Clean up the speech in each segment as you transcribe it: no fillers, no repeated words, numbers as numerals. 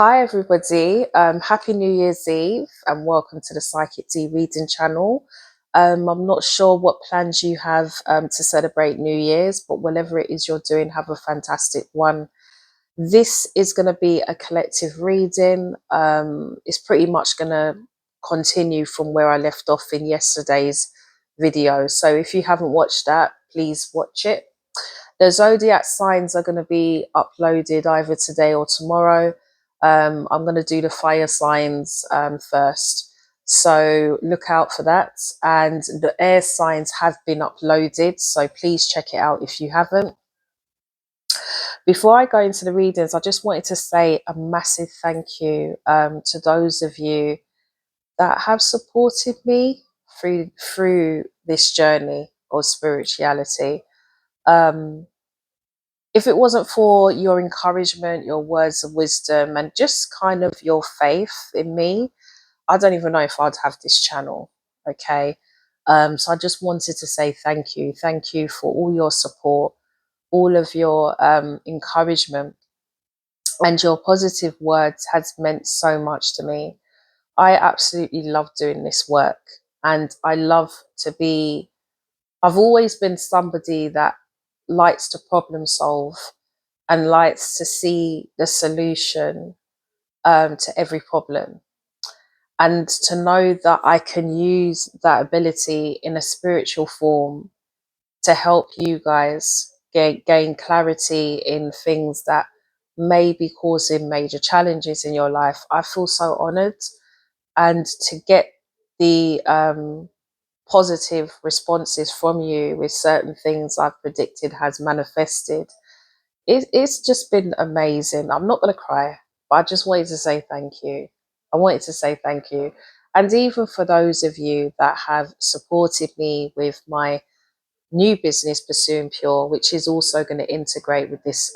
Hi everybody, happy New Year's Eve and welcome to the Psychic D reading channel. I'm not sure what plans you have to celebrate New Year's, but whatever it is you're doing, have a fantastic one. This is going to be a collective reading. It's pretty much going to continue from where I left off in yesterday's video. So if you haven't watched that, please watch it. The zodiac signs are going to be uploaded either today or tomorrow. I'm going to do the fire signs first. So look out for that. And the air signs have been uploaded. So please check it out if you haven't. Before I go into the readings, I just wanted to say a massive thank you to those of you that have supported me through this journey of spirituality. If it wasn't for your encouragement, your words of wisdom, and just kind of your faith in me, I don't even know if I'd have this channel. Okay. So I just wanted to say thank you. Thank you for all your support, all of your encouragement, and your positive words has meant so much to me. I absolutely love doing this work, and I love to be, I've always been somebody that likes to problem solve and likes to see the solution to every problem. And to know that I can use that ability in a spiritual form to help you guys gain clarity in things that may be causing major challenges in your life. I feel so honored. And to get the positive responses from you with certain things I've predicted has manifested, it's just been amazing. I'm not going to cry, but I just wanted to say thank you. I wanted to say thank you. And even for those of you that have supported me with my new business, Pursuing Pure, which is also going to integrate with this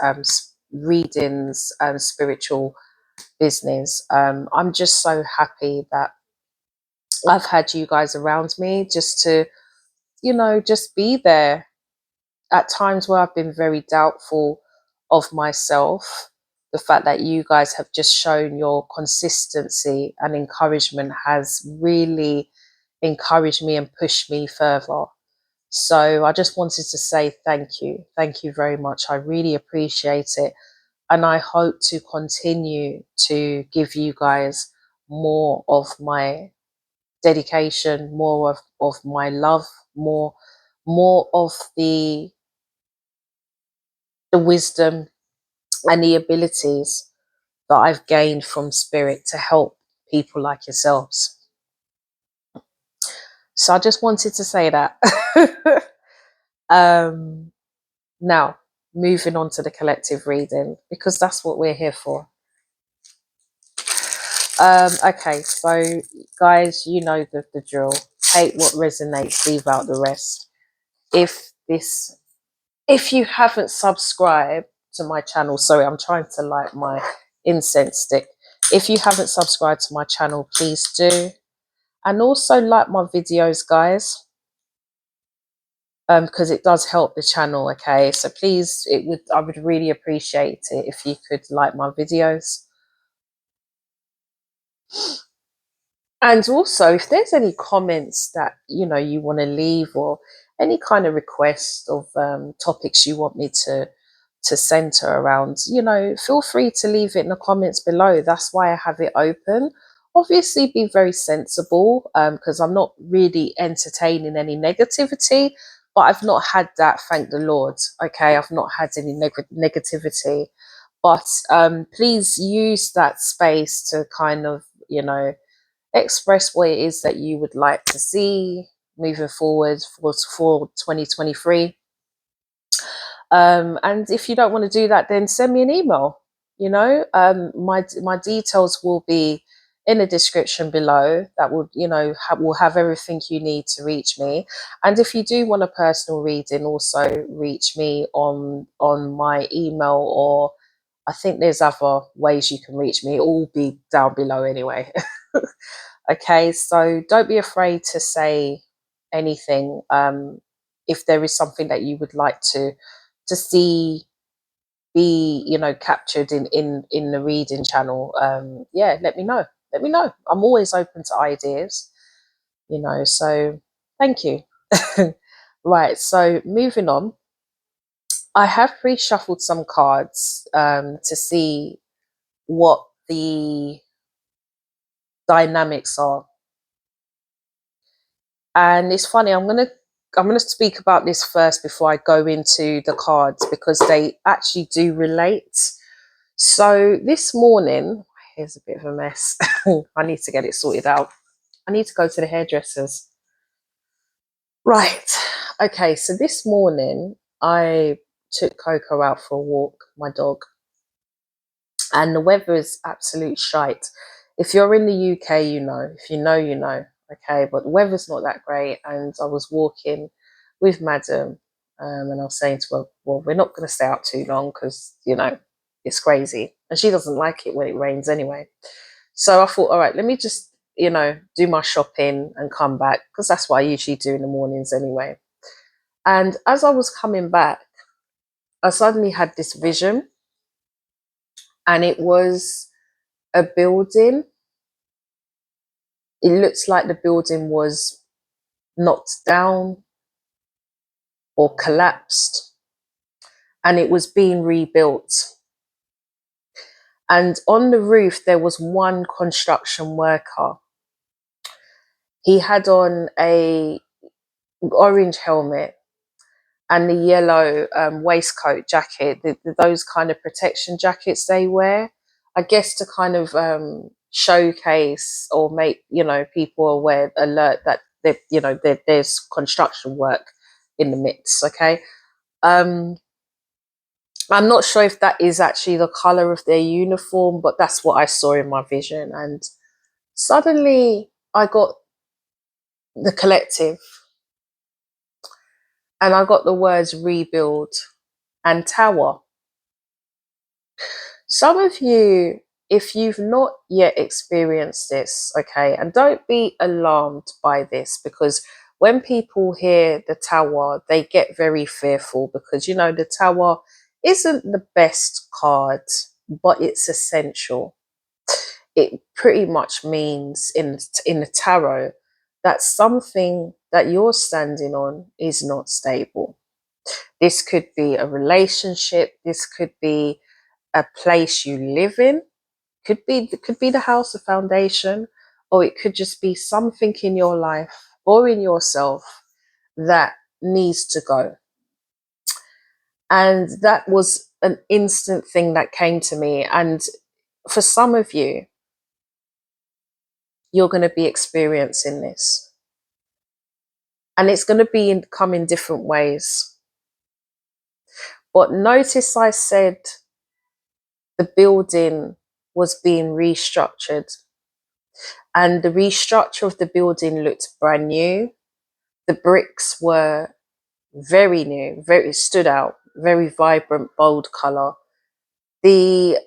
readings spiritual business. I'm just so happy that I've had you guys around me just to, just be there at times where I've been very doubtful of myself. The fact that you guys have just shown your consistency and encouragement has really encouraged me and pushed me further. So I just wanted to say thank you. Thank you very much. I really appreciate it. And I hope to continue to give you guys more of my dedication, more of my love, more of the wisdom and the abilities that I've gained from spirit to help people like yourselves. So I just wanted to say that. Now, moving on to the collective reading, because that's what we're here for. Okay, so guys, you know the drill. Take what resonates, leave out the rest. If you haven't subscribed to my channel, sorry, I'm trying to light my incense stick. If you haven't subscribed to my channel, please do. And also like my videos, guys, because it does help the channel. Okay, so please, I would really appreciate it if you could like my videos. And also, if there's any comments that you want to leave, or any kind of request of topics you want me to center around, feel free to leave it in the comments below. That's why I have it open. Obviously, be very sensible, because I'm not really entertaining any negativity, but I've not had that, thank the Lord. Okay, I've not had any negativity, but please use that space to kind of, express what it is that you would like to see moving forward for 2023. And if you don't want to do that, then send me an email. My details will be in the description below. That will, will have everything you need to reach me. And if you do want a personal reading, also reach me on my email, or I think there's other ways you can reach me. It will be down below anyway. Okay, so don't be afraid to say anything. If there is something that you would like to see be, you know, captured in the reading channel, yeah, let me know. Let me know. I'm always open to ideas, you know. So thank you. Right. So moving on, I have reshuffled some cards to see what the dynamics are. And it's funny, I'm gonna speak about this first before I go into the cards, because they actually do relate. So this morning, here's a bit of a mess. I need to get it sorted out. I need to go to the hairdressers. Right. Okay, so this morning I took Coco out for a walk, my dog, and the weather is absolute shite. If you're in the UK, you know. If you know, you know. Okay, but the weather's not that great, and I was walking with Madam, and I was saying to her, "Well, we're not going to stay out too long because you know it's crazy, and she doesn't like it when it rains anyway." So I thought, all right, let me just do my shopping and come back, because that's what I usually do in the mornings anyway. And as I was coming back, I suddenly had this vision, and it was a building. It looks like the building was knocked down or collapsed, and it was being rebuilt. And on the roof, there was one construction worker. He had on a orange helmet and the yellow waistcoat jacket, those kind of protection jackets they wear, I guess to kind of showcase or make people aware, alert that there's construction work in the midst. Okay, um, I'm not sure if that is actually the color of their uniform, but that's what I saw in my vision, and suddenly I got the collective, and I got the words rebuild and tower. Some of you, if you've not yet experienced this, okay, and don't be alarmed by this, because when people hear the tower, they get very fearful, because the tower isn't the best card, but it's essential. It pretty much means in the tarot that something that you're standing on is not stable. This could be a relationship, this could be a place you live in, could be the house, the foundation, or it could just be something in your life or in yourself that needs to go. And that was an instant thing that came to me. And for some of you, you're going to be experiencing this, and it's going to come in different ways. But notice I said the building was being restructured, and the restructure of the building looked brand new. The bricks were very new, very stood out, very vibrant, bold color. The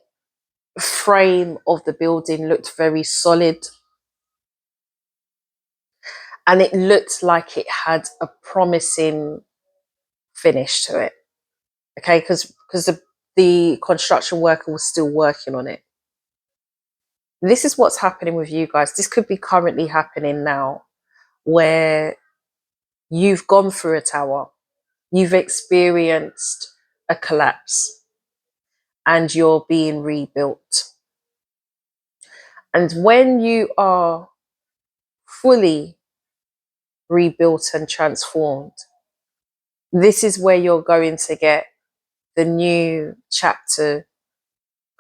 frame of the building looked very solid, and it looked like it had a promising finish to it. Okay, because the construction worker was still working on it. This is what's happening with you guys. This could be currently happening now, where you've gone through a tower, you've experienced a collapse, and you're being rebuilt. And when you are fully rebuilt and transformed, this is where you're going to get the new chapter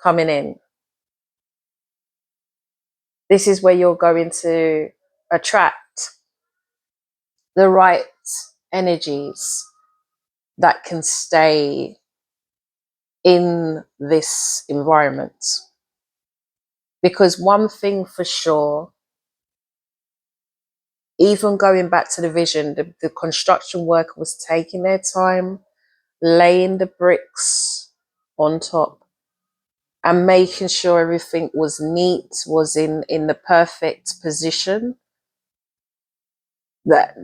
coming in. This is where you're going to attract the right energies that can stay in this environment. Because one thing for sure, even going back to the vision, the construction worker was taking their time, laying the bricks on top and making sure everything was neat, was in the perfect position, that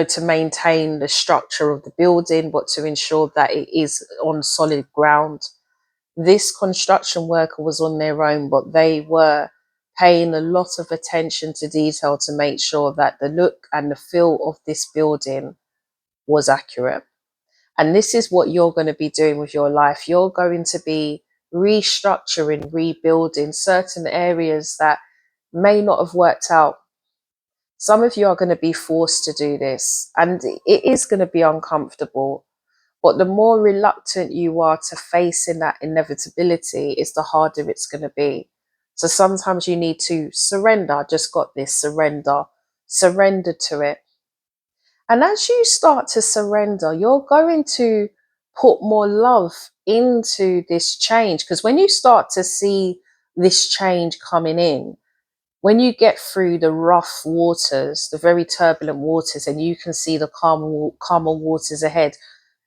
to maintain the structure of the building, but to ensure that it is on solid ground. This construction worker was on their own, but they were paying a lot of attention to detail to make sure that the look and the feel of this building was accurate. And this is what you're going to be doing with your life. You're going to be restructuring, rebuilding certain areas that may not have worked out. Some of you are going to be forced to do this, and it is going to be uncomfortable. But the more reluctant you are to facing that inevitability, is the harder it's going to be. So sometimes you need to surrender. I just got this, surrender to it. And as you start to surrender, you're going to put more love into this change. Because when you start to see this change coming in, when you get through the rough waters, the very turbulent waters, and you can see the calmer waters ahead,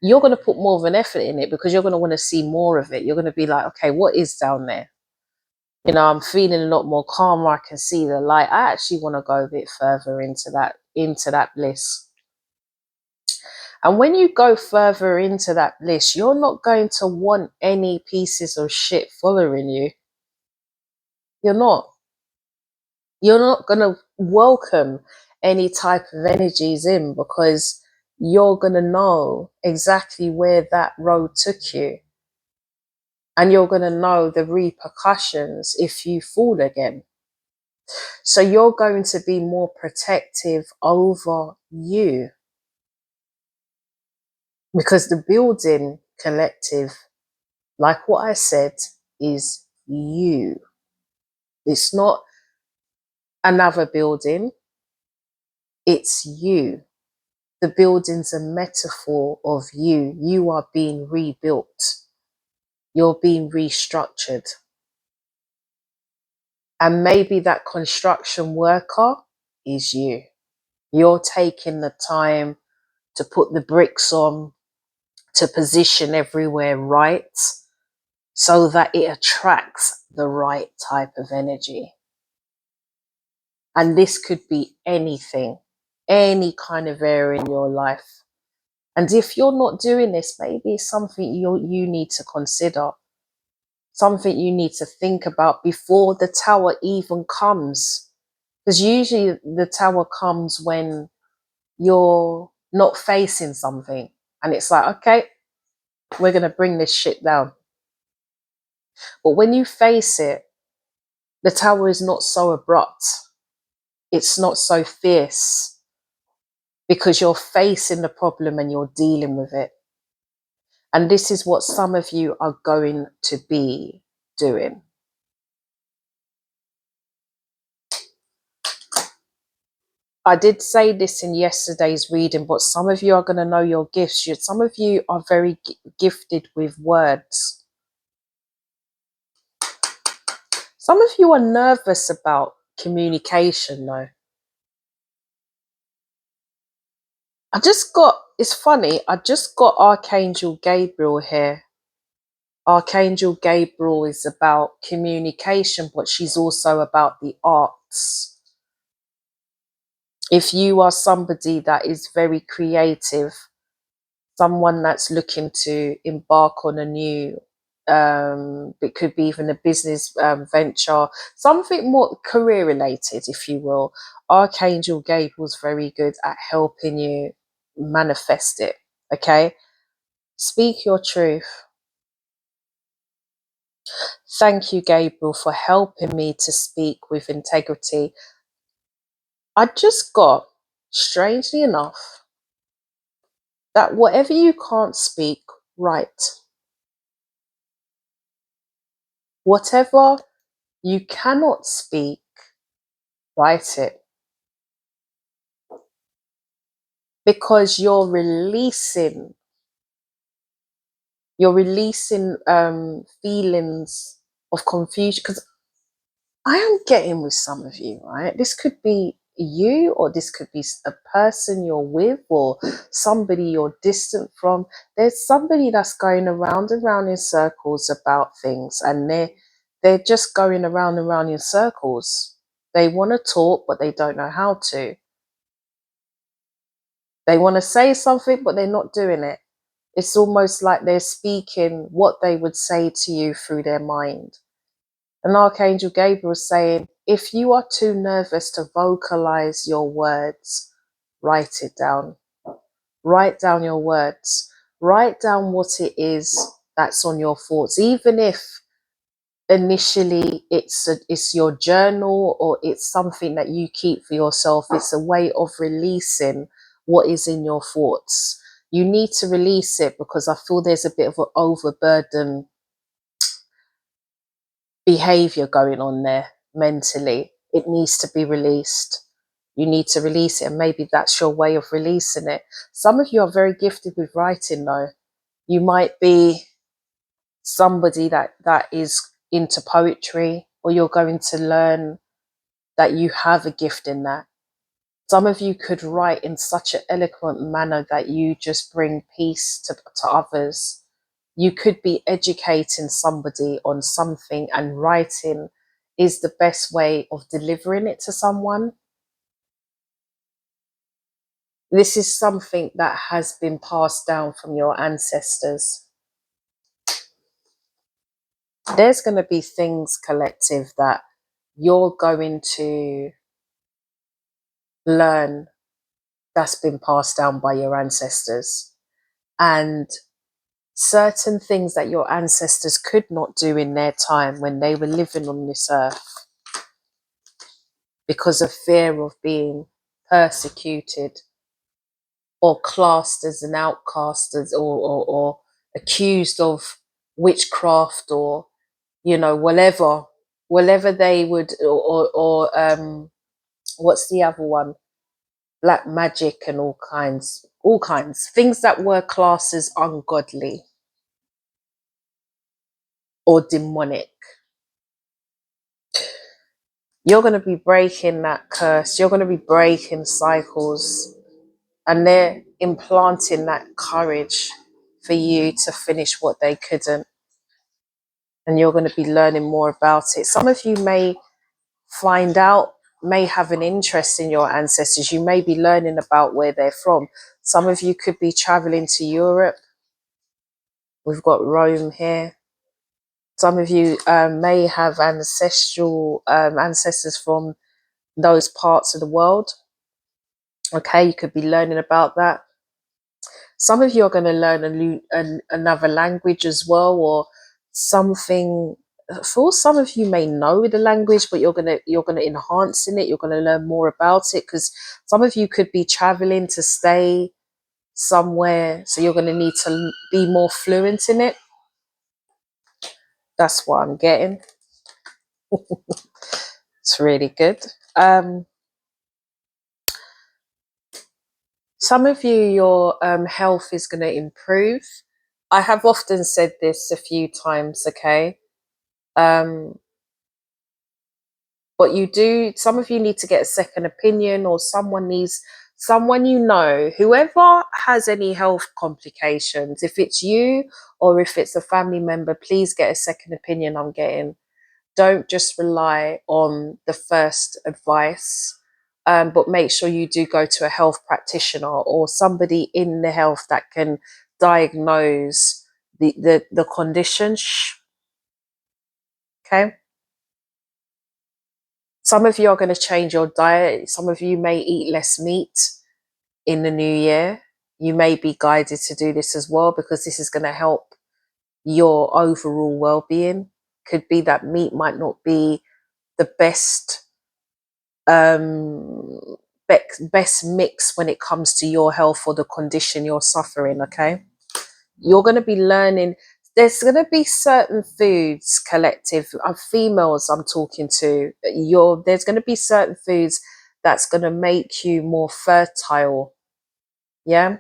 you're going to put more of an effort in it because you're going to want to see more of it. You're going to be like, okay, what is down there? You know, I'm feeling a lot more calmer. I can see the light. I actually want to go a bit further into that bliss. And when you go further into that bliss, you're not going to want any pieces of shit following you. You're not. You're not going to welcome any type of energies in because you're going to know exactly where that road took you. And you're going to know the repercussions if you fall again. So you're going to be more protective over you. Because the building collective, like what I said, is you. It's not another building, it's you. The building's a metaphor of you. You are being rebuilt. You're being restructured. And maybe that construction worker is you. You're taking the time to put the bricks on, to position everywhere right, so that it attracts the right type of energy. And this could be anything, any kind of area in your life. And if you're not doing this, maybe it's something you need to consider, something you need to think about before the tower even comes. Because usually the tower comes when you're not facing something. And it's like, okay, we're going to bring this shit down. But when you face it, the tower is not so abrupt. It's not so fierce because you're facing the problem and you're dealing with it. And this is what some of you are going to be doing. I did say this in yesterday's reading, but some of you are going to know your gifts. Some of you are very gifted with words. Some of you are nervous about communication, though. It's funny, I just got Archangel Gabriel here. Archangel Gabriel is about communication, but she's also about the arts. If you are somebody that is very creative, someone that's looking to embark on a new, it could be even a business venture, something more career related, if you will, Archangel Gabriel's very good at helping you manifest it. Okay, speak your truth. Thank you, Gabriel, for helping me to speak with integrity. I just got, strangely enough, that whatever you can't speak, write. Whatever you cannot speak, write it. Because you're releasing feelings of confusion. Because I am getting with some of you, right? This could be you, or this could be a person you're with, or somebody you're distant from. There's somebody that's going around and round in circles about things, and they're just going around and round in circles. They want to talk, but they don't know how to. They want to say something, but they're not doing it. It's almost like they're speaking what they would say to you through their mind. And Archangel Gabriel is saying, if you are too nervous to vocalize your words, write it down. Write down your words. Write down what it is that's on your thoughts, even if initially it's your journal or it's something that you keep for yourself. It's a way of releasing what is in your thoughts. You need to release it because I feel there's a bit of an overburden behavior going on there mentally. It needs to be released. You need to release it, and maybe that's your way of releasing it. Some of you are very gifted with writing though. You might be somebody that is into poetry, or you're going to learn that you have a gift in that. Some of you could write in such an eloquent manner that you just bring peace to others. You could be educating somebody on something, and writing is the best way of delivering it to someone. This is something that has been passed down from your ancestors. There's going to be things, collective, that you're going to learn that's been passed down by your ancestors. And certain things that your ancestors could not do in their time when they were living on this earth because of fear of being persecuted or classed as an outcast, or accused of witchcraft, or whatever they would, or what's the other one, black magic, and all kinds things that were classed as ungodly or demonic. You're going to be breaking that curse. You're going to be breaking cycles, and they're implanting that courage for you to finish what they couldn't. And you're going to be learning more about it. Some of you may may have an interest in your ancestors. You may be learning about where they're from. Some of you could be traveling to Europe. We've got Rome here. Some of you may have ancestors from those parts of the world. Okay, you could be learning about that. Some of you are going to learn another language as well, or something. For some of you may know the language, but you're gonna enhance in it. You're going to learn more about it, because some of you could be traveling to stay somewhere, so you're going to need to be more fluent in it. That's what I'm getting. It's really good. Some of you, your health is going to improve. I have often said this a few times, okay? But some of you need to get a second opinion, or someone whoever has any health complications, if it's you or if it's a family member, please get a second opinion. I'm getting. Don't just rely on the first advice, but make sure you do go to a health practitioner or somebody in the health that can diagnose the condition. Okay. Some of you are going to change your diet. Some of you may eat less meat in the new year. You may be guided to do this as well, because this is going to help your overall well-being. Could be that meat might not be the best best mix when it comes to your health or the condition you're suffering. Okay, you're going to be learning. There's going to be certain foods, collective, females I'm talking to, there's going to be certain foods that's going to make you more fertile. Yeah.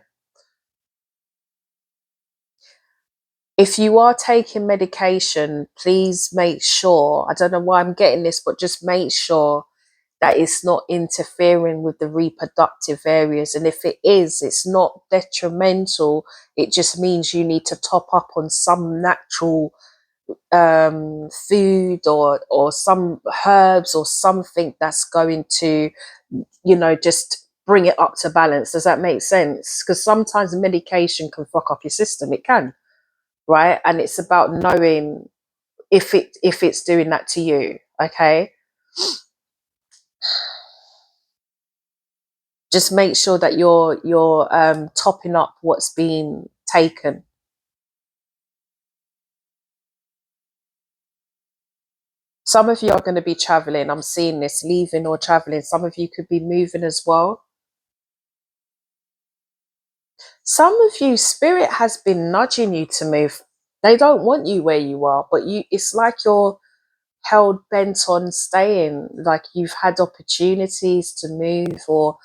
If you are taking medication, please make sure, I don't know why I'm getting this, but just make sure that it's not interfering with the reproductive areas. And if it is, it's not detrimental. It just means you need to top up on some natural food, or some herbs or something that's going to, just bring it up to balance. Does that make sense? Because sometimes medication can fuck up your system. It can, right? And it's about knowing if it's doing that to you. Okay, just make sure that you're topping up what's being taken. Some of you are going to be traveling. I'm seeing this, leaving or traveling. Some of you could be moving as well. Some of you, spirit has been nudging you to move. They don't want you where you are, but it's like you're held bent on staying. Like you've had opportunities to move or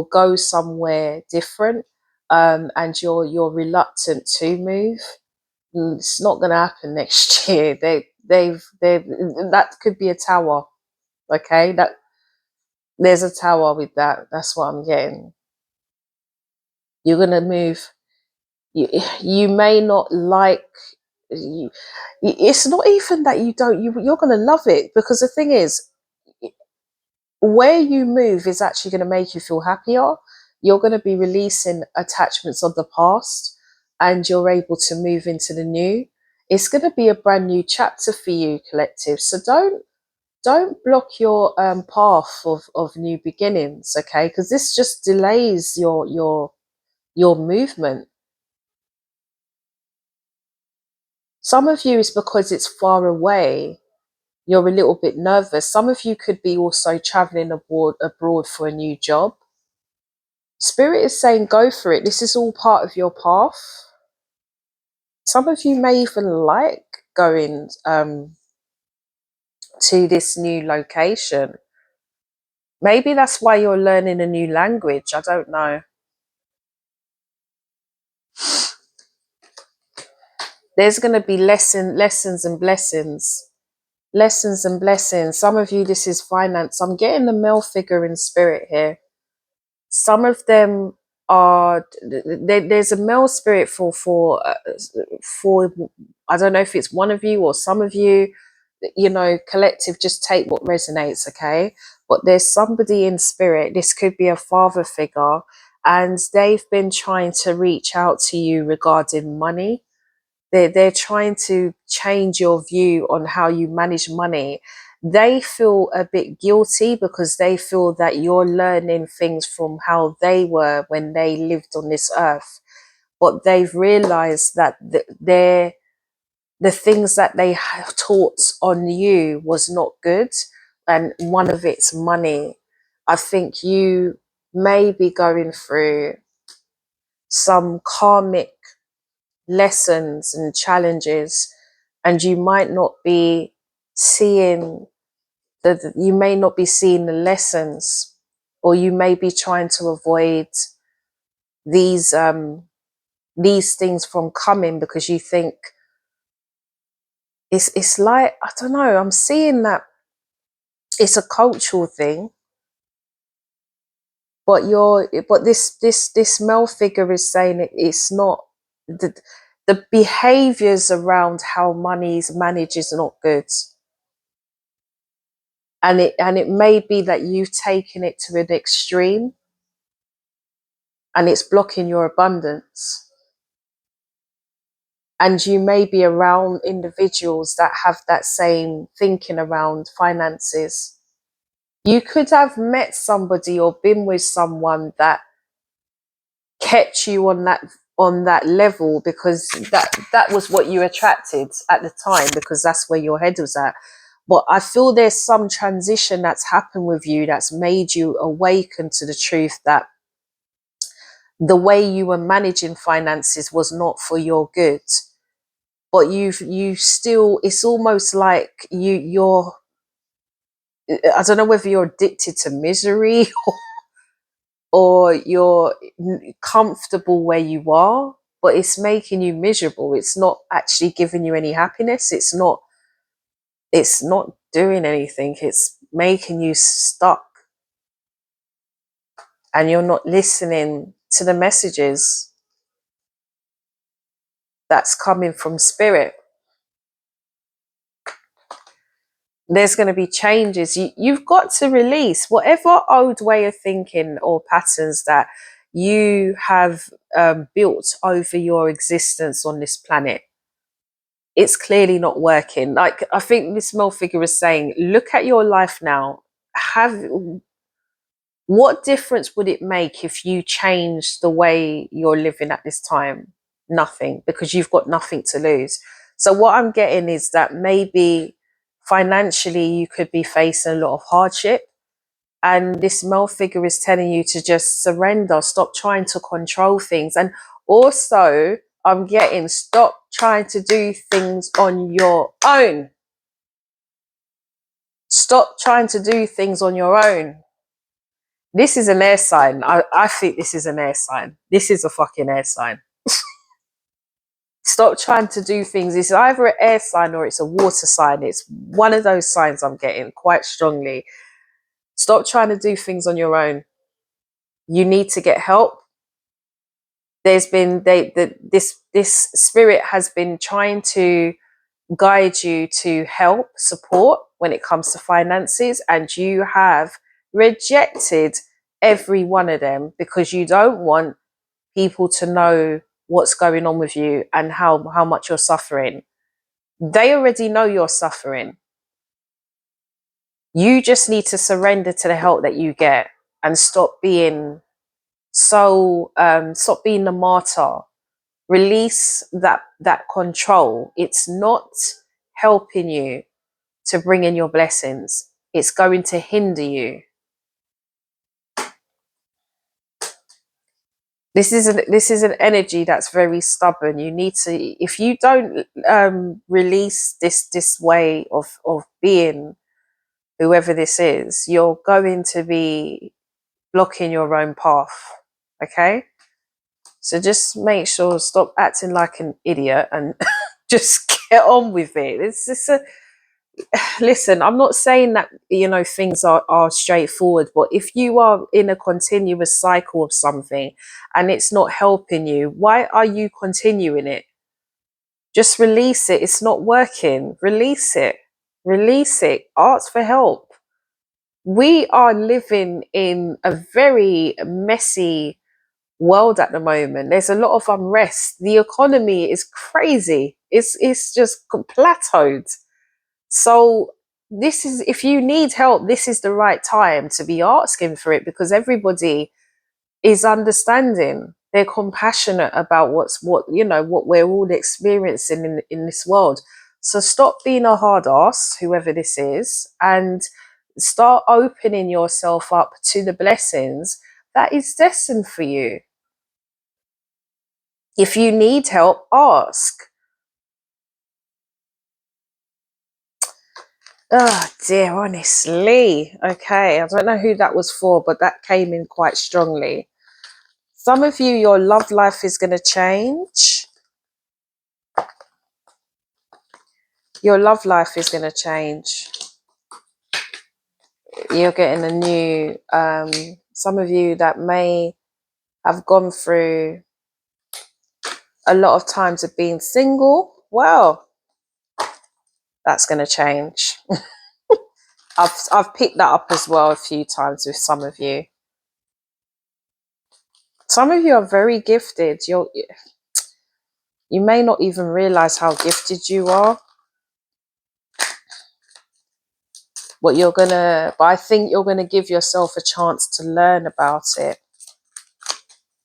go somewhere different, and you're reluctant to move. It's not going to happen next year. They that could be a tower. Okay, that there's a tower with that. That's what I'm getting. You're going to move. You may not like you, it's not even that you don't, you're going to love it, because the thing is, where you move is actually going to make you feel happier. You're going to be releasing attachments of the past, and you're able to move into the new. It's going to be a brand new chapter for you, collective. So don't block your path of new beginnings, okay? Because this just delays your movement. Some of you is because it's far away. You're a little bit nervous. Some of you could be also traveling abroad for a new job. Spirit is saying go for it. This is all part of your path. Some of you may even like going to this new location. Maybe that's why you're learning a new language. I don't know. There's going to be lessons and blessings. Lessons and blessings. Some of you, this is finance. I'm getting the male figure in spirit here. Some of them are there's a male spirit for I don't know if it's one of you or some of you, you know, collective, just take what resonates, okay? But there's somebody in spirit, this could be a father figure, and they've been trying to reach out to you regarding money. They're trying to change your view on how you manage money. They feel a bit guilty because they feel that you're learning things from how they were when they lived on this earth. But they've realized that the things that they taught on you was not good. And one of it's money. I think you may be going through some karmic lessons and challenges, and you might not be seeing you may not be seeing the lessons, or you may be trying to avoid these things from coming because you think it's like, I don't know, I'm seeing that it's a cultural thing, but this male figure is saying it's not. The behaviors around how money is managed is not good, and it may be that you've taken it to an extreme and it's blocking your abundance. And you may be around individuals that have that same thinking around finances. You could have met somebody or been with someone that kept you on that level because that was what you attracted at the time, because that's where your head was at. But I feel there's some transition that's happened with you that's made you awaken to the truth that the way you were managing finances was not for your good. But you still, it's almost like you're, I don't know whether you're addicted to misery or you're comfortable where you are, but it's making you miserable. It's not actually giving you any happiness. It's not doing anything. It's making you stuck, and you're not listening to the messages that's coming from spirit. There's going to be changes. You've got to release whatever old way of thinking or patterns that you have built over your existence on this planet. It's clearly not working. Like, I think this male figure is saying, look at your life now. Have What difference would it make if you change the way you're living at this time? Nothing, because you've got nothing to lose. So what I'm getting is that maybe financially you could be facing a lot of hardship, and this male figure is telling you to just surrender, stop trying to control things. And also, I'm getting, stop trying to do things on your own. Stop trying to do things on your own. This is an air sign. I think this is an air sign. This is a fucking air sign. Stop trying to do things. It's either an air sign or it's a water sign. It's one of those signs I'm getting quite strongly. Stop trying to do things on your own. You need to get help. There's been this spirit has been trying to guide you to help, support when it comes to finances, and you have rejected every one of them because you don't want people to know what's going on with you and how much you're suffering. They already know you're suffering. You just need to surrender to the help that you get and stop being stop being the martyr. Release that control. It's not helping you to bring in your blessings. It's going to hinder you. This is an energy that's very stubborn. You need to, if you don't release this way of being, whoever this is, you're going to be blocking your own path. Okay, so just make sure, stop acting like an idiot and just get on with it. It's just a listen, I'm not saying that, things are straightforward, but if you are in a continuous cycle of something and it's not helping you, why are you continuing it? Just release it. It's not working. Release it. Release it. Ask for help. We are living in a very messy world at the moment. There's a lot of unrest. The economy is crazy. It's just plateaued. So this is, if you need help, this is the right time to be asking for it, because everybody is understanding. They're compassionate about what we're all experiencing in this world. So stop being a hard ass, whoever this is, and start opening yourself up to the blessings that is destined for you. If you need help, ask. Oh dear, honestly. Okay, I don't know who that was for, but that came in quite strongly. Some of you, your love life is going to change. Your love life is going to change. You're getting a new, some of you that may have gone through a lot of times of being single. Well, that's going to change. I've picked that up as well a few times with some of you. Some of you are very gifted. You may not even realize how gifted you are. But I think you're gonna give yourself a chance to learn about it,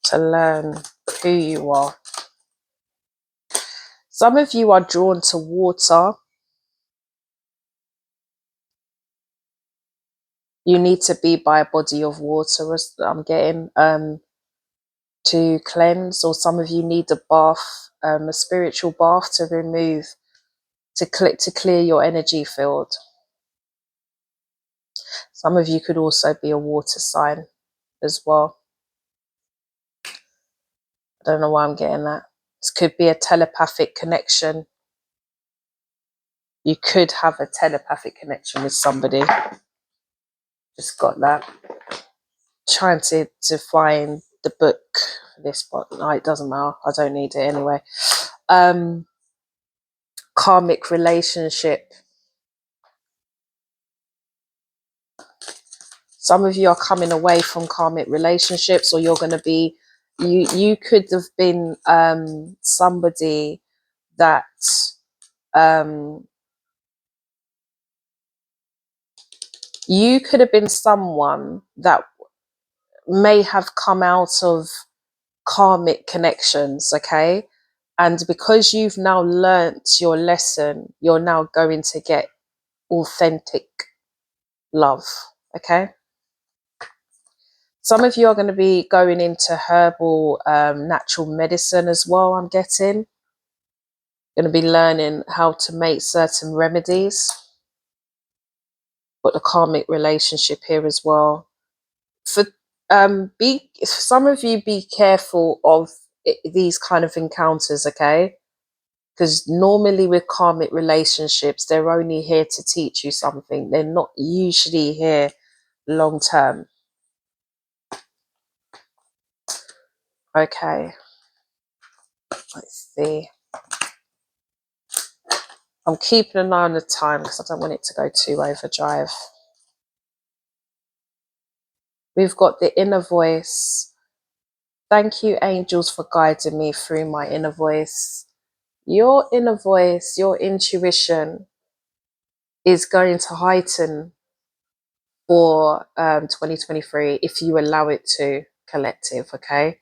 to learn who you are. Some of you are drawn to water. You need to be by a body of water, as I'm getting, to cleanse, or some of you need a bath, a spiritual bath to remove, to clear your energy field. Some of you could also be a water sign as well. I don't know why I'm getting that. This could be a telepathic connection. You could have a telepathic connection with somebody. Just got that. Trying to find the book for this, but no, it doesn't matter. I don't need it anyway. Karmic relationship. Some of you are coming away from karmic relationships, or you're going to be, you could have been somebody that you could have been someone that may have come out of karmic connections, okay? And because you've now learnt your lesson, you're now going to get authentic love, okay? Some of you are going to be going into herbal, natural medicine as well, I'm getting. Going to be learning how to make certain remedies. Got the karmic relationship here as well. For some of you, be careful of these kind of encounters, okay? Because normally with karmic relationships, they're only here to teach you something. They're not usually here long term. Okay, let's see. I'm keeping an eye on the time because I don't want it to go too overdrive. We've got the inner voice. Thank you, angels, for guiding me through my inner voice. Your inner voice, your intuition is going to heighten for 2023 if you allow it to, collective, okay?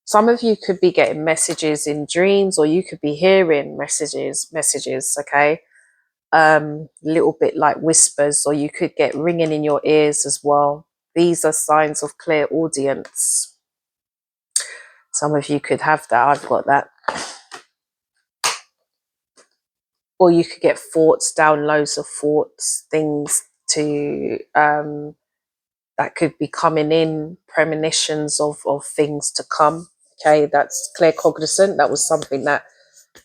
Some of you could be getting messages in dreams, or you could be hearing messages, okay? Little bit like whispers, or you could get ringing in your ears as well. These are signs of clear audience. Some of you could have that. I've got that. Or you could get thoughts, downloads of thoughts, things to that could be coming in, premonitions of things to come. Okay, that's clear cognizant. That was something that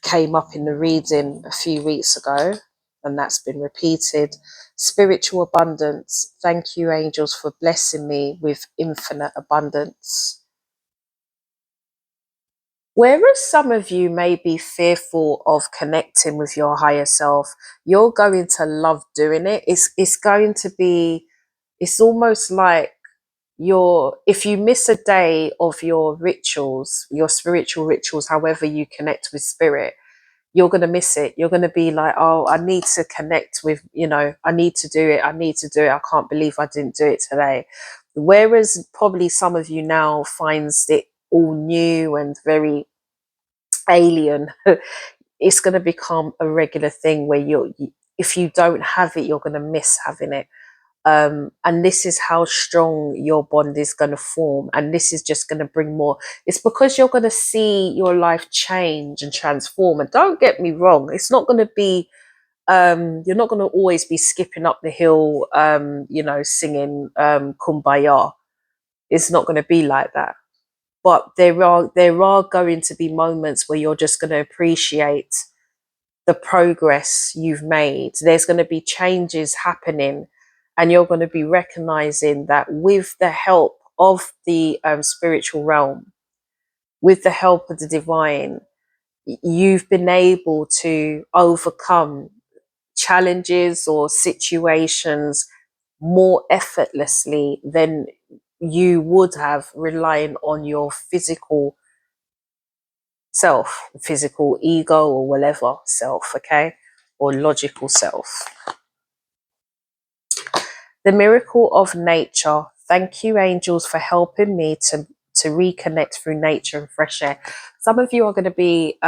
came up in the reading a few weeks ago, and that's been repeated. Spiritual abundance. Thank you, angels, for blessing me with infinite abundance. Whereas some of you may be fearful of connecting with your higher self, you're going to love doing it. It's going to be, it's almost like if you miss a day of your rituals, your spiritual rituals, however you connect with spirit, you're going to miss it. You're going to be like, oh, I need to connect with, I need to do it. I need to do it. I can't believe I didn't do it today. Whereas probably some of you now finds it all new and very alien, it's going to become a regular thing where if you don't have it, you're going to miss having it. And this is how strong your bond is going to form, and this is just going to bring more. It's because you're going to see your life change and transform. And don't get me wrong, it's not going to be you're not going to always be skipping up the hill, singing kumbaya. It's not going to be like that. But there are going to be moments where you're just going to appreciate the progress you've made. There's going to be changes happening, and you're going to be recognizing that with the help of the spiritual realm, with the help of the divine, you've been able to overcome challenges or situations more effortlessly than you would have relying on your physical self, physical ego, or whatever self, okay, or logical self. The miracle of nature. Thank you, angels, for helping me to reconnect through nature and fresh air. Some of you are going to be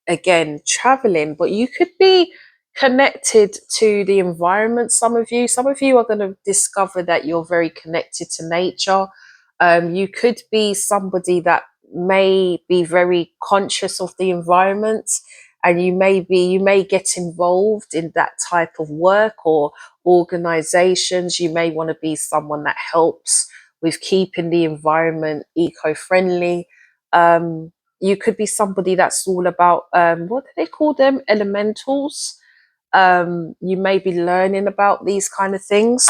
again traveling, but you could be connected to the environment. Some of you are going to discover that you're very connected to nature. You could be somebody that may be very conscious of the environment, and you may get involved in that type of work or organizations. You may want to be someone that helps with keeping the environment eco-friendly. You could be somebody that's all about what do they call them, elementals. You may be learning about these kind of things.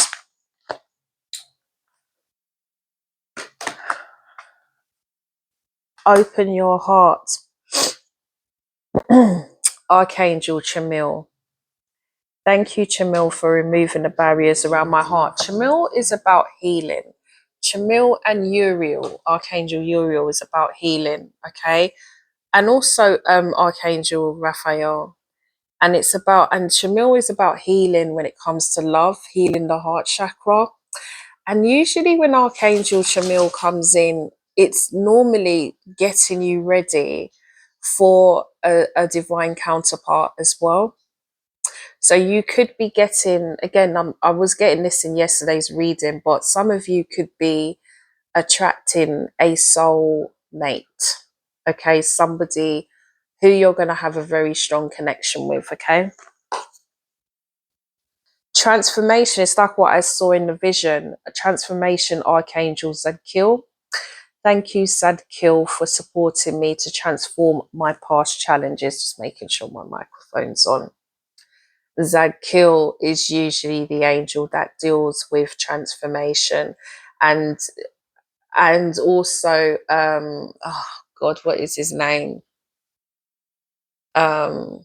Open your heart. Archangel Chamil, Thank you, Chamil, for removing the barriers around my heart. Chamil is about healing. Chamil and Uriel, Archangel Uriel, is about healing. Okay. And also Archangel Raphael. And Chamil is about healing when it comes to love, healing the heart chakra. And usually when Archangel Chamil comes in, it's normally getting you ready for a divine counterpart as well. So you could be getting, again, I was getting this in yesterday's reading, but some of you could be attracting a soul mate. Okay, somebody who you're going to have a very strong connection with. Okay. Transformation is like what I saw in the vision. A transformation, Archangel Zadkiel. Thank you, Zadkiel, for supporting me to transform my past challenges. Just making sure my microphone's on. Zadkiel is usually the angel that deals with transformation, and also oh God, what is his name? I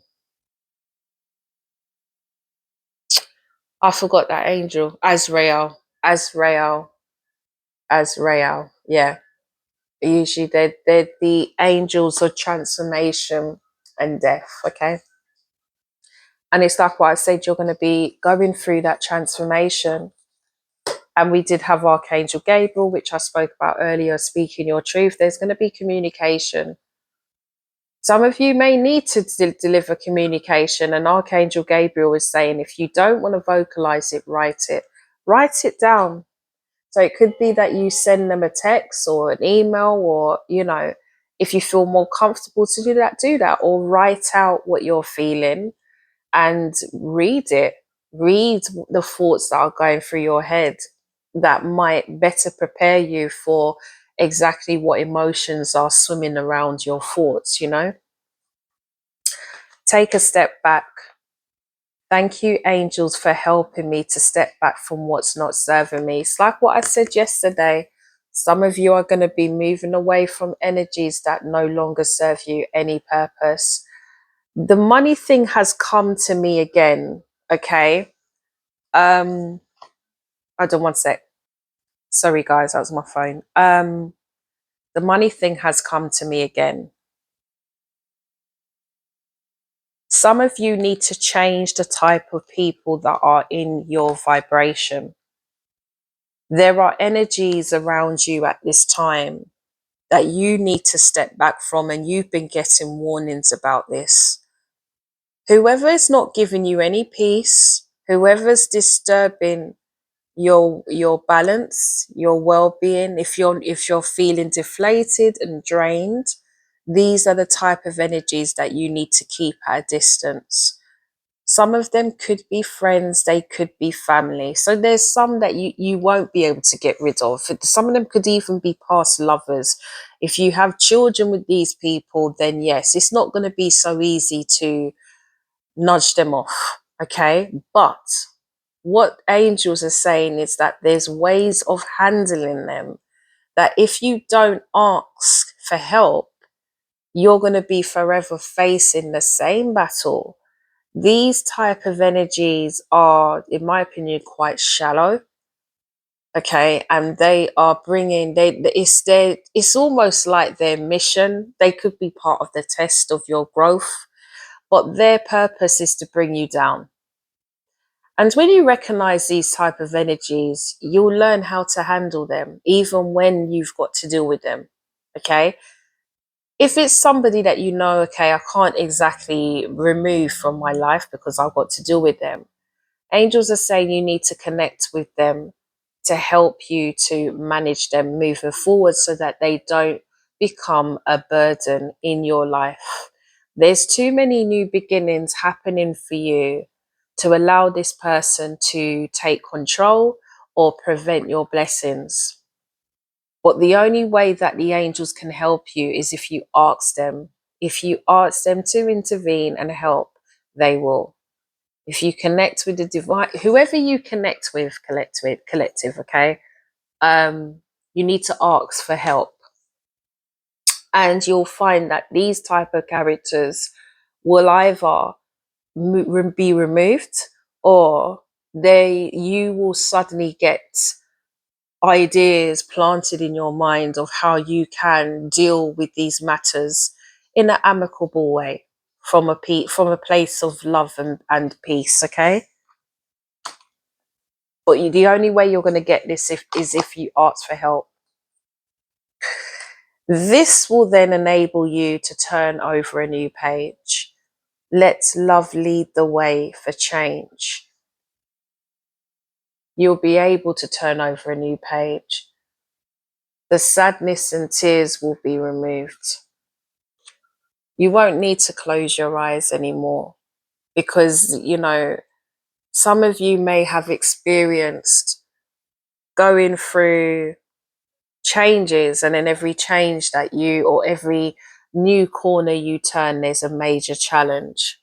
forgot that angel. Azrael. Yeah. Usually they're the angels of transformation and death. Okay. And it's like what I said, you're going to be going through that transformation. And we did have Archangel Gabriel, which I spoke about earlier, speaking your truth. There's going to be communication. Some of you may need to deliver communication. And Archangel Gabriel is saying, if you don't want to vocalize it, write it. Write it down. So it could be that you send them a text or an email, or, if you feel more comfortable to do that, or write out what you're feeling and read it. Read the thoughts that are going through your head that might better prepare you for exactly what emotions are swimming around your thoughts. Take a step back. Thank you, angels, for helping me to step back from what's not serving me. It's like what I said yesterday. Some of you are going to be moving away from energies that no longer serve you any purpose. The money thing has come to me again. Okay. I don't want to say. Sorry, guys, that was my phone. The money thing has come to me again. Some of you need to change the type of people that are in your vibration. There are energies around you at this time that you need to step back from, and you've been getting warnings about this. Whoever is not giving you any peace, whoever's disturbing your balance, your well-being, if you're feeling deflated and drained, these are the type of energies that you need to keep at a distance. Some of them could be friends, they could be family. So there's some that you won't be able to get rid of. Some of them could even be past lovers. If you have children with these people, then yes, it's not going to be so easy to nudge them off. Okay. But what angels are saying is that there's ways of handling them, that if you don't ask for help, you're going to be forever facing the same battle. These type of energies are, in my opinion, quite shallow. Okay, and they are bringing it's almost like their mission. They could be part of the test of your growth, but their purpose is to bring you down. And when you recognize these type of energies, you'll learn how to handle them, even when you've got to deal with them. Okay. If it's somebody that okay, I can't exactly remove from my life because I've got to deal with them. Angels are saying you need to connect with them to help you to manage them moving forward so that they don't become a burden in your life. There's too many new beginnings happening for you to allow this person to take control or prevent your blessings. But the only way that the angels can help you is if you ask them. If you ask them to intervene and help, they will. If you connect with the divine, whoever you connect with, collective, okay, you need to ask for help, and you'll find that these type of characters will either be removed, or you will suddenly get ideas planted in your mind of how you can deal with these matters in an amicable way, from a place of love and peace. Okay, but the only way you're going to get this is if you ask for help. This will then enable you to turn over a new page. Let love lead the way for change. You'll be able to turn over a new page. The sadness and tears will be removed. You won't need to close your eyes anymore, because, some of you may have experienced going through changes, and in every change that or every new corner you turn, there's a major challenge.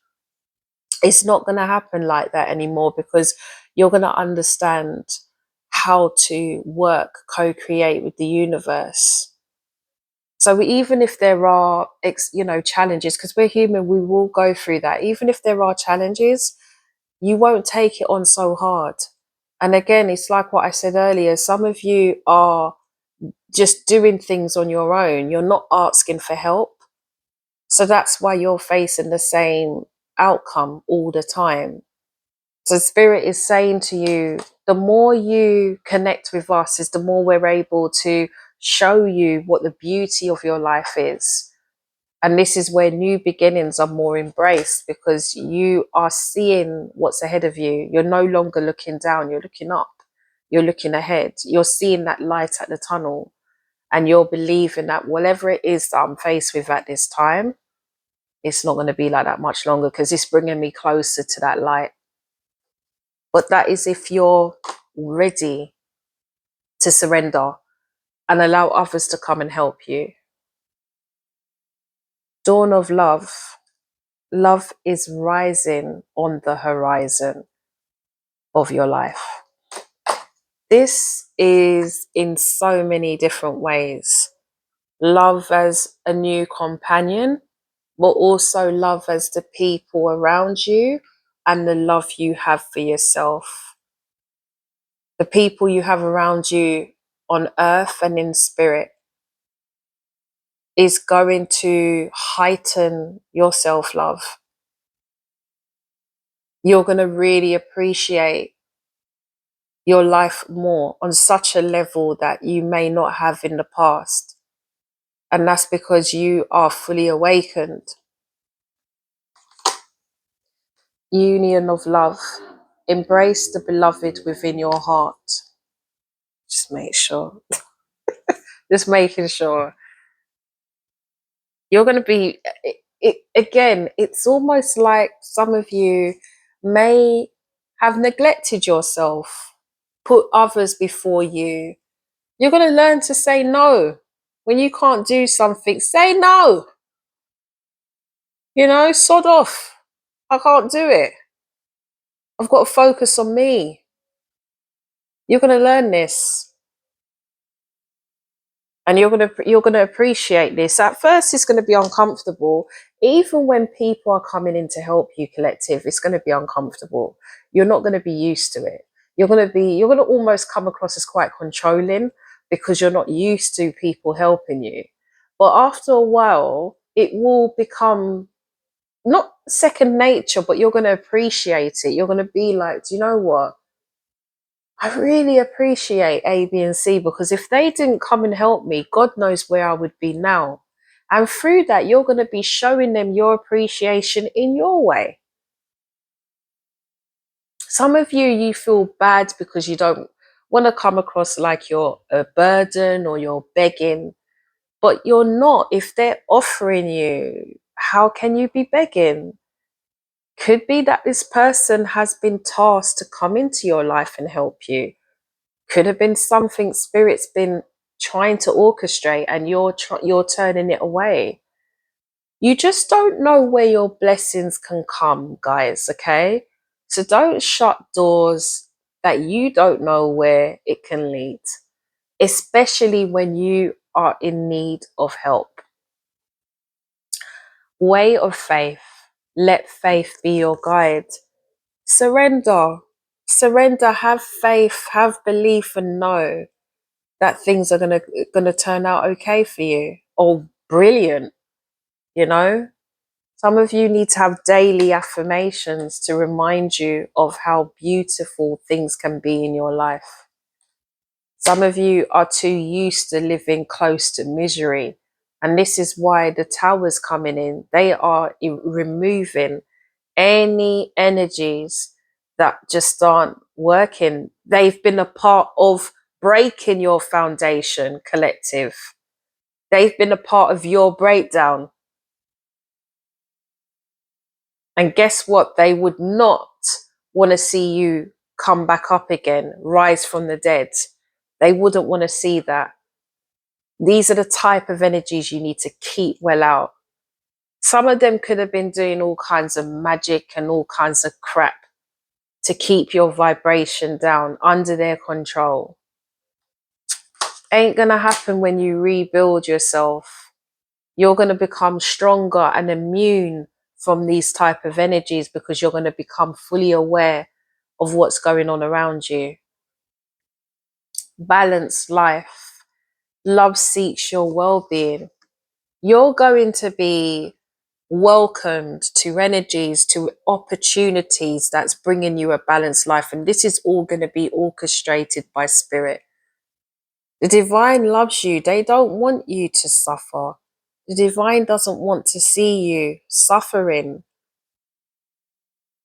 It's not going to happen like that anymore, because you're going to understand how to co-create with the universe. So even if there are, challenges, because we're human, we will go through that. Even if there are challenges, you won't take it on so hard. And again, it's like what I said earlier. Some of you are just doing things on your own. You're not asking for help. So that's why you're facing the same outcome all the time. So Spirit is saying to you, the more you connect with us, is the more we're able to show you what the beauty of your life is. And this is where new beginnings are more embraced, because you are seeing what's ahead of you. You're no longer looking down, you're looking up, you're looking ahead. You're seeing that light at the tunnel, and you're believing that whatever it is that I'm faced with at this time, it's not going to be like that much longer, because it's bringing me closer to that light. But that is if you're ready to surrender and allow others to come and help you. Dawn of love. Love is rising on the horizon of your life. This is in so many different ways. Love as a new companion, but also love as the people around you, and the love you have for yourself. The people you have around you on earth and in spirit is going to heighten your self-love. You're going to really appreciate your life more on such a level that you may not have in the past. And that's because you are fully awakened. Union of love. Embrace the beloved within your heart. Just make sure. Just making sure. You're going to be, again, it's almost like some of you may have neglected yourself, put others before you. You're going to learn to say no. When you can't do something, say no. Sod off. I can't do it. I've got to focus on me. You're going to learn this. And you're going to appreciate this. At first, it's going to be uncomfortable. Even when people are coming in to help you, collective, it's going to be uncomfortable. You're not going to be used to it. You're going to almost come across as quite controlling, because you're not used to people helping you. But after a while, it will become not second nature, but you're going to appreciate it. You're going to be like, do you know what? I really appreciate A, B, and C, because if they didn't come and help me, God knows where I would be now. And through that, you're going to be showing them your appreciation in your way. Some of you feel bad because you don't want to come across like you're a burden or you're begging, but you're not. If they're offering you, how can you be begging? Could be that this person has been tasked to come into your life and help you. Could have been something Spirit's been trying to orchestrate, and you're turning it away. You just don't know where your blessings can come, guys, okay? So don't shut doors that you don't know where it can lead, especially when you are in need of help. Way of faith. Let faith be your guide. Surrender. Surrender, have faith, have belief, and know that things are gonna turn out okay for you. Or brilliant, you know? Some of you need to have daily affirmations to remind you of how beautiful things can be in your life. Some of you are too used to living close to misery. And this is why the towers coming in, they are removing any energies that just aren't working. They've been a part of breaking your foundation, collective. They've been a part of your breakdown. And guess what? They would not want to see you come back up again, rise from the dead. They wouldn't want to see that. These are the type of energies you need to keep well out. Some of them could have been doing all kinds of magic and all kinds of crap to keep your vibration down under their control. Ain't gonna happen when you rebuild yourself. You're gonna become stronger and immune from these type of energies because you're gonna become fully aware of what's going on around you. Balanced life. Love seeks your well-being. You're going to be welcomed to energies, to opportunities that's bringing you a balanced life. And this is all going to be orchestrated by spirit. The divine loves you. They don't want you to suffer. The divine doesn't want to see you suffering.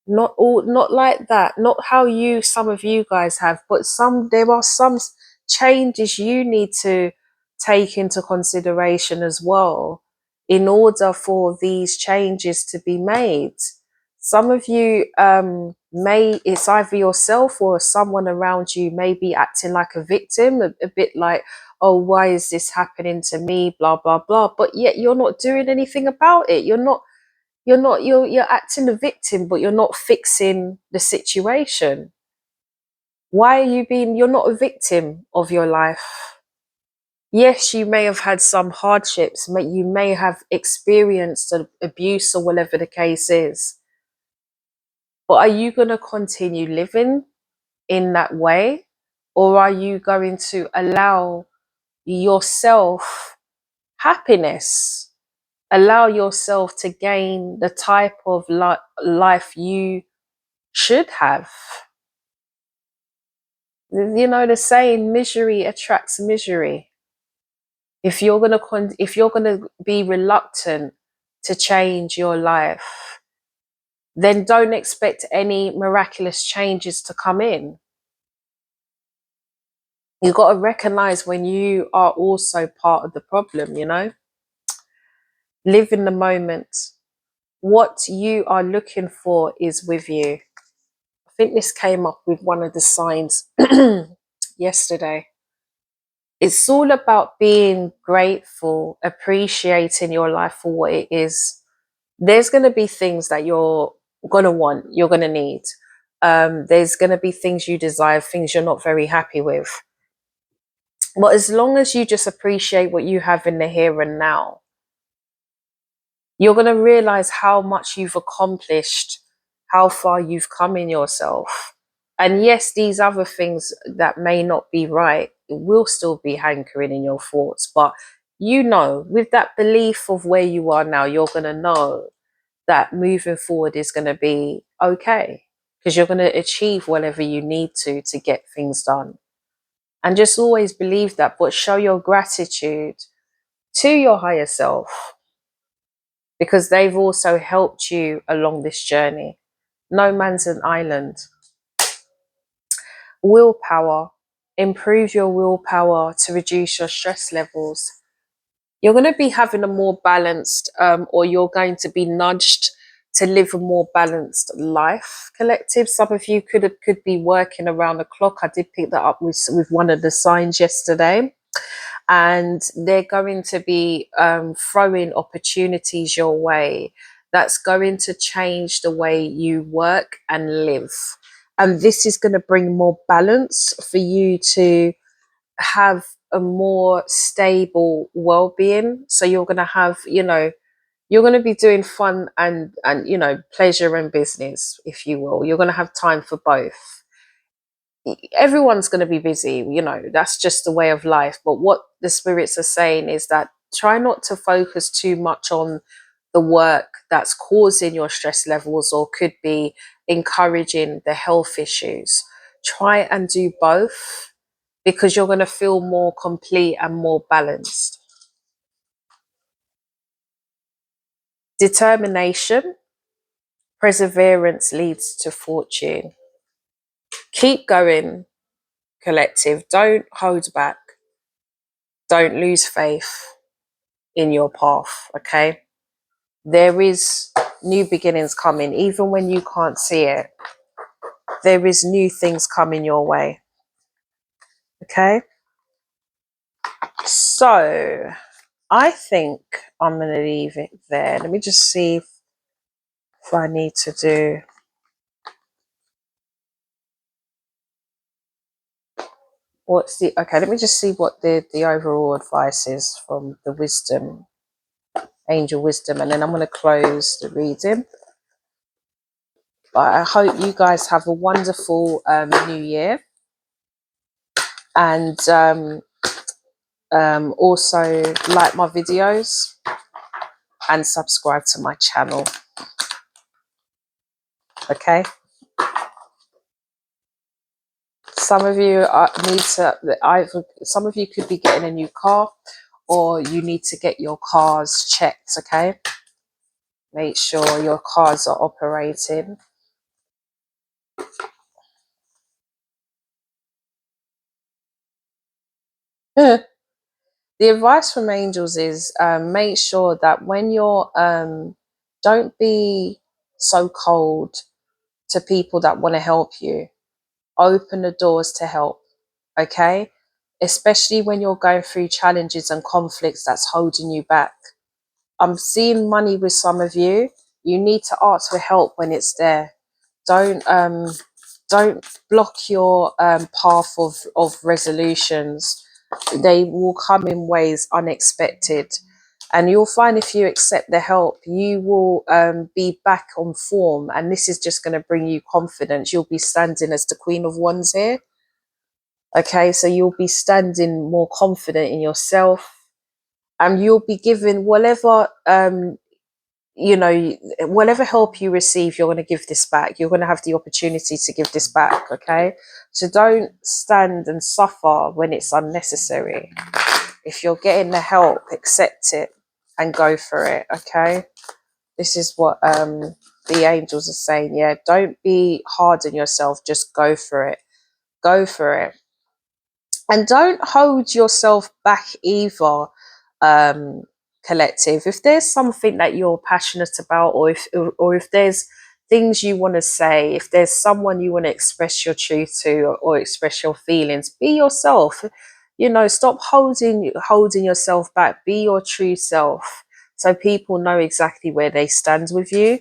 Not like that. Not how some of you guys have, but there are some changes you need to take into consideration as well in order for these changes to be made. Some of you it's either yourself or someone around you may be acting like a victim, a bit like, oh, why is this happening to me, blah blah blah, but yet you're not doing anything about it. You're acting the victim, but you're not fixing the situation. Why are you're not a victim of your life? Yes, you may have had some hardships, but you may have experienced abuse or whatever the case is. But are you going to continue living in that way? Or are you going to allow yourself happiness? Allow yourself to gain the type of life you should have. You know the saying, misery attracts misery. If you're gonna be reluctant to change your life, then don't expect any miraculous changes to come in. You've got to recognize when you are also part of the problem, you know? Live in the moment. What you are looking for is with you. I think this came up with one of the signs yesterday. It's all about being grateful, appreciating your life for what it is. There's going to be things that you're going to want, you're going to need. There's going to be things you desire, things you're not very happy with. But as long as you just appreciate what you have in the here and now, you're going to realize how much you've accomplished, how far you've come in yourself. And yes, these other things that may not be right, it will still be hankering in your thoughts. But you know, with that belief of where you are now, you're going to know that moving forward is going to be okay because you're going to achieve whatever you need to get things done. And just always believe that, but show your gratitude to your higher self because they've also helped you along this journey. No man's an island. Willpower. Improve your willpower to reduce your stress levels. You're going to be having a more balanced, or you're going to be nudged to live a more balanced life, collective. Some of you could be working around the clock. I did pick that up with one of the signs yesterday. And they're going to be throwing opportunities your way that's going to change the way you work and live. And this is going to bring more balance for you to have a more stable well-being. So you're going to have, you know, you're going to be doing fun and you know, pleasure and business, if you will. You're going to have time for both. Everyone's going to be busy, you know, that's just the way of life. But what the spirits are saying is that try not to focus too much on the work that's causing your stress levels or could be encouraging the health issues. Try and do both, because you're going to feel more complete and more balanced. Determination, perseverance leads to fortune. Keep going, collective. Don't hold back. Don't lose faith in your path, okay? There is new beginnings coming, even when you can't see it. There is new things coming your way, okay? So I think I'm going to leave it there. Let me just see if I need to do... What's the... Okay, let me just see what the overall advice is from the wisdom, angel wisdom, and then I'm going to close the reading. But I hope you guys have a wonderful new year, and also like my videos and subscribe to my channel, okay? Some of you some of you could be getting a new car, or you need to get your cars checked, okay? Make sure your cars are operating. The advice from angels is make sure that when you're don't be so cold to people that want to help you. Open the doors to help, okay? Especially when you're going through challenges and conflicts that's holding you back. I'm seeing money with some of you. You need to ask for help when it's there. Don't block your path of resolutions. They will come in ways unexpected, and you'll find if you accept the help, you will be back on form, and this is just going to bring you confidence. You'll be standing as the Queen of Wands here, okay? So you'll be standing more confident in yourself, and you'll be given whatever you know, whatever help you receive, you're going to give this back. You're going to have the opportunity to give this back, okay? So don't stand and suffer when it's unnecessary. If you're getting the help, accept it and go for it, okay? This is what the angels are saying. Yeah, don't be hard on yourself, just go for it. Go for it. And don't hold yourself back either, collective. If there's something that you're passionate about, or if there's things you want to say, if there's someone you want to express your truth to, or express your feelings, be yourself. You know, stop holding yourself back. Be your true self, so people know exactly where they stand with you.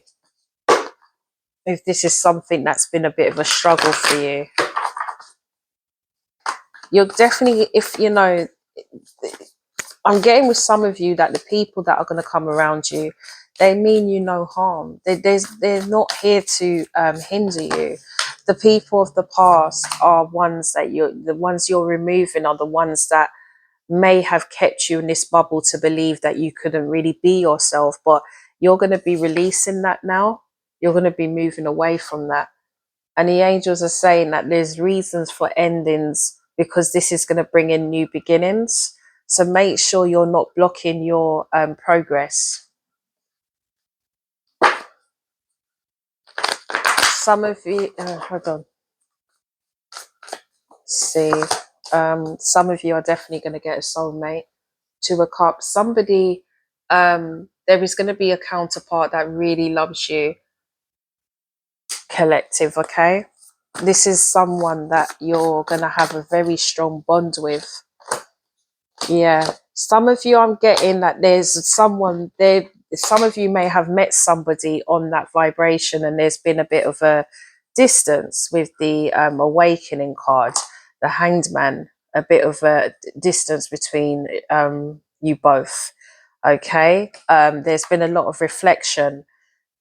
If this is something that's been a bit of a struggle for you, you're definitely, if you know, I'm getting with some of you that the people that are going to come around you, they mean you no harm. They're not here to hinder you. The people of the past are the ones you're removing are the ones that may have kept you in this bubble to believe that you couldn't really be yourself. But you're going to be releasing that now. You're going to be moving away from that. And the angels are saying that there's reasons for endings, because this is going to bring in new beginnings. So make sure you're not blocking your progress. Some of you, hold on. See, some of you are definitely going to get a soulmate. Two of Cups. Somebody, there is going to be a counterpart that really loves you, collective, okay? This is someone that you're going to have a very strong bond with. Yeah, some of you, I'm getting that there's someone there. Some of you may have met somebody on that vibration, and there's been a bit of a distance with the awakening card, the Hanged Man, a bit of a distance between you both. Okay. There's been a lot of reflection.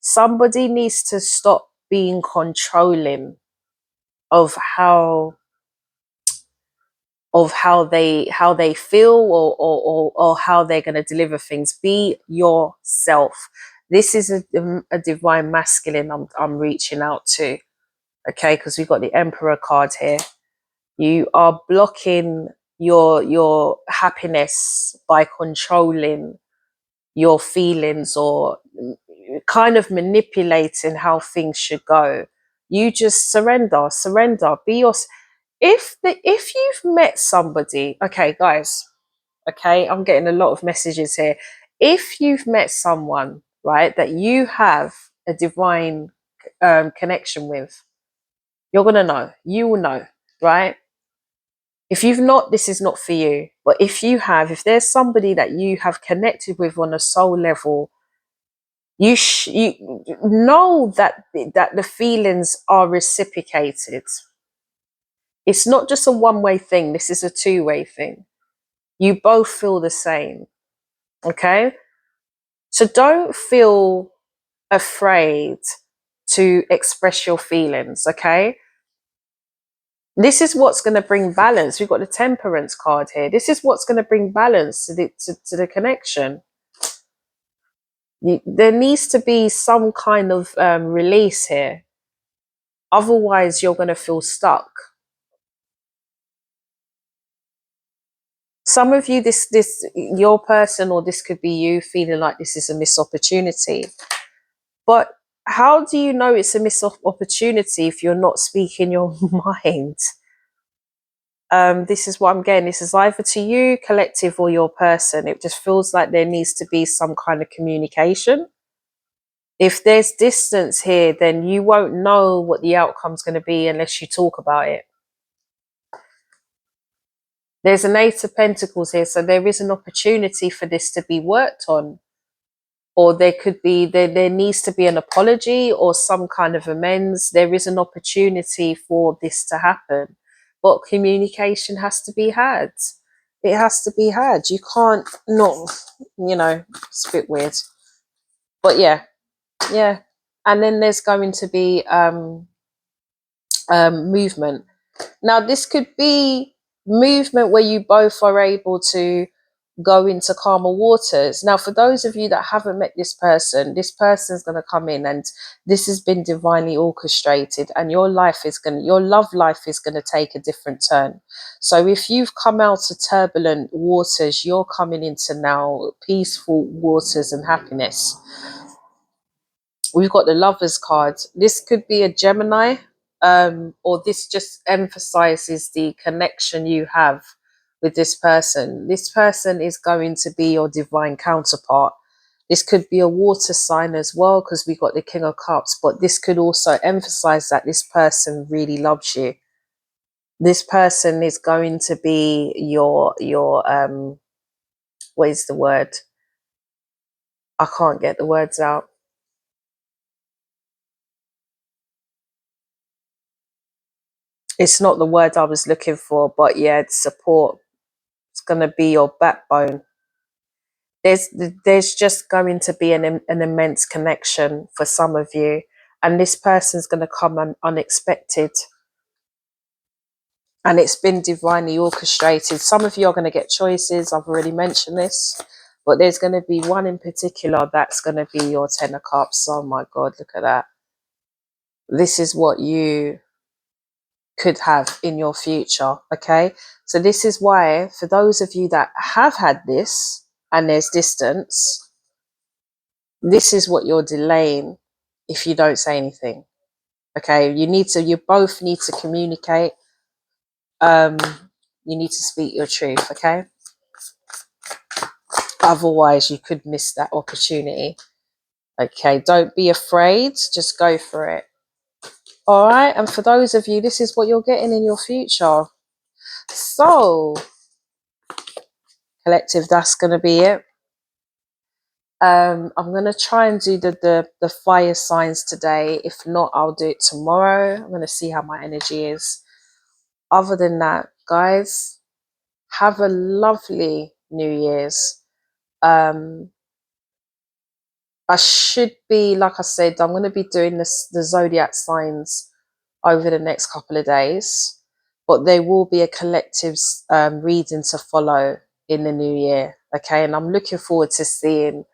Somebody needs to stop being controlling of how they feel, or how they're going to deliver things. Be yourself. This is a divine masculine I'm reaching out to. Okay, because we've got the Emperor card here. You are blocking your happiness by controlling your feelings, or kind of manipulating how things should go. You just surrender, be your. If you've met somebody, okay, guys, okay, I'm getting a lot of messages here. If you've met someone, right, that you have a divine connection with, you're gonna know. You will know, right? If you've not, this is not for you. But if you have, if there's somebody that you have connected with on a soul level, you know that the feelings are reciprocated. It's not just a one-way thing. This is a two-way thing. You both feel the same. Okay, so don't feel afraid to express your feelings. Okay, this is what's going to bring balance. We've got the Temperance card here. This is what's going to bring balance to the connection. There needs to be some kind of release here. Otherwise, you're going to feel stuck. Some of you, this your person, or this could be you, feeling like this is a missed opportunity. But how do you know it's a missed opportunity if you're not speaking your mind? This is what I'm getting. This is either to you, collective, or your person. It just feels like there needs to be some kind of communication. If there's distance here, then you won't know what the outcome's going to be unless you talk about it. There's an Eight of Pentacles here, so there is an opportunity for this to be worked on. Or there could be, there needs to be an apology or some kind of amends. There is an opportunity for this to happen. But communication has to be had. It has to be had. You can't not, it's a bit weird. But yeah. And then there's going to be movement. Now, this could be movement where you both are able to go into calmer waters. Now, for those of you that haven't met this person's going to come in, and this has been divinely orchestrated, and your love life is going to take a different turn. So if you've come out of turbulent waters, you're coming into now peaceful waters and happiness. We've got the Lovers card. This could be a Gemini, or this just emphasizes the connection you have with this person. This person is going to be your divine counterpart. This could be a water sign as well, because we got the King of Cups, but this could also emphasize that this person really loves you. This person is going to be your what is the word? I can't get the words out. It's not the word I was looking for, but yeah, it's support. It's going to be your backbone. There's just going to be an immense connection for some of you, and this person's going to come unexpected, and it's been divinely orchestrated. Some of you are going to get choices. I've already mentioned this, but there's going to be one in particular that's going to be your Ten of Cups. Oh my God, look at that. This is what you could have in your future. Okay, so this is why, for those of you that have had this and there's distance, this is what you're delaying if you don't say anything. Okay, you both need to communicate. You need to speak your truth. Okay, otherwise you could miss that opportunity. Okay, don't be afraid, just go for it. All right, and for those of you, this is what you're getting in your future. So collective, that's going to be it. I'm going to try and do the fire signs today. If not, I'll do it tomorrow. I'm going to see how my energy is. Other than that, guys, have a lovely New Year's. Um, I should be, like I said, I'm going to be doing the zodiac signs over the next couple of days, but there will be a collective reading to follow in the new year. Okay, and I'm looking forward to seeing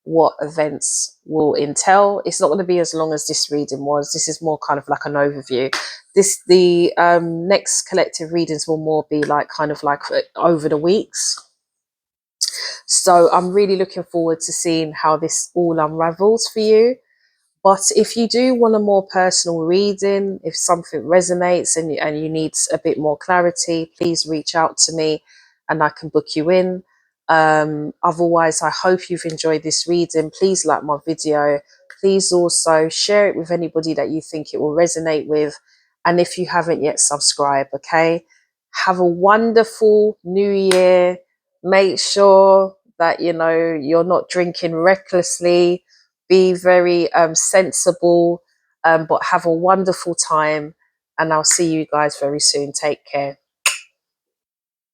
what events will entail. It's not going to be as long as this reading was. This is more kind of like an overview. The next collective readings will more be like kind of like over the weeks. So I'm really looking forward to seeing how this all unravels for you. But if you do want a more personal reading, if something resonates and you need a bit more clarity, please reach out to me and I can book you in. Otherwise, I hope you've enjoyed this reading. Please like my video. Please also share it with anybody that you think it will resonate with. And if you haven't yet, subscribe, okay? Have a wonderful new year. Make sure that, you know, you're not drinking recklessly. Be very sensible, but have a wonderful time. And I'll see you guys very soon. Take care.